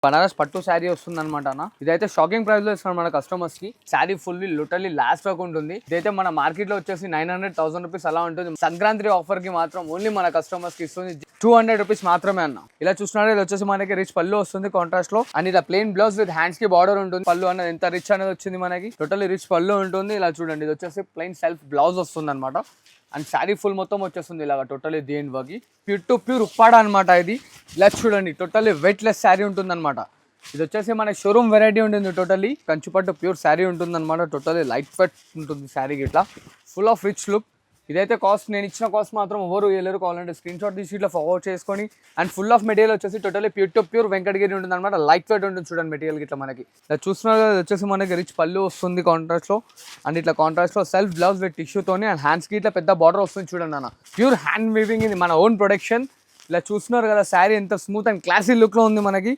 బనారస్ పట్టు శారీ వస్తుంది అనమాట అన్న. ఇదైతే షాకింగ్ ప్రైస్ లో ఇస్తాను మన కస్టమర్స్ కి. శారీ ఫుల్లీ లిటరల్లీ లాస్ట్ వరకు ఉంటుంది. ఇదైతే మన మార్కెట్ లో వచ్చేసి 900,000 రూపీస్ అలా ఉంటుంది. సంక్రాంతి ఆఫర్ కి మాత్రం ఓన్లీ మన కస్టమర్స్ కి ఇస్తుంది 200 రూపీస్ మాత్రమే అన్న. ఇలా చూస్తున్నారు ఇది వచ్చేసి మనకి రిచ్ పళ్ళు వస్తుంది కాంట్రాస్ట్ లో. అండ్ ఇలా ప్లెయిన్ బ్లౌజ్ విత్ హ్యాండ్స్ కి బార్డర్ ఉంటుంది. పళ్ళు అనేది ఎంత రిచ్ అనేది వచ్చింది మనకి. టోటల్లీ రిచ్ పళ్ళు ఉంటుంది. ఇలా చూడండి ఇది వచ్చేసి ప్లెయిన్ సెల్ఫ్ బ్లౌజ్ వస్తుంది అనమాట. అండ్ శారీ ఫుల్ మొత్తం వచ్చేస్తుంది ఇలాగ టోటల్లీ దేని వగి ప్యూర్ టు ప్యూర్ ఉప్పాడ అనమాట ఇది. ఇలా చూడండి టోటల్లీ వెయిట్ లెస్ శారీ ఉంటుంది అనమాట. ఇది వచ్చేసి మనకి షోరూమ్ వెరైటీ ఉంటుంది. టోటల్లీ కంచిపట్టు ప్యూర్ శారీ ఉంటుంది అనమాట. టోటల్లీ లైట్ వెయిట్ ఉంటుంది శారీకి ఇట్లా ఫుల్ ఆఫ్ రిచ్ లుక్. ఇదైతే కాస్ట్ నేను ఇచ్చిన కాస్ట్ మాత్రం ఎవరు వేయలేరు. కావాలంటే స్క్రీన్ షాట్ తీసి ఇట్లా ఫార్వర్డ్ చేసుకొని. అండ్ ఫుల్ ఆఫ్ మెటీరియల్ వచ్చేసి totally pure to pure Venkatagiri ఉంటుంది అనమాట. లైట్ వెయిట్ ఉంటుంది చూడండి మెటీరియల్ ఇట్లా మనకి. ఇలా చూస్తున్నారు కదా వచ్చేసి మనకి రిచ్ పళ్ళు వస్తుంది కాంట్రాస్ట్ లో. అండ్ ఇట్లా కాంట్రాస్ట్ లో సెల్ఫ్ బ్లౌజ్ విత్ టిష్యూతోని అండ్ హ్యాండ్స్ కి ఇట్లా పెద్ద బార్డర్ వస్తుంది చూడండి అన్న. ప్యూర్ హ్యాండ్ వీవింగ్ ఇది మన ఓన్ ప్రొడక్షన్. ఇలా చూస్తున్నారు కదా శారీ ఎంత స్మూత్ అండ్ క్లాసీ లుక్ లో ఉంది మనకి.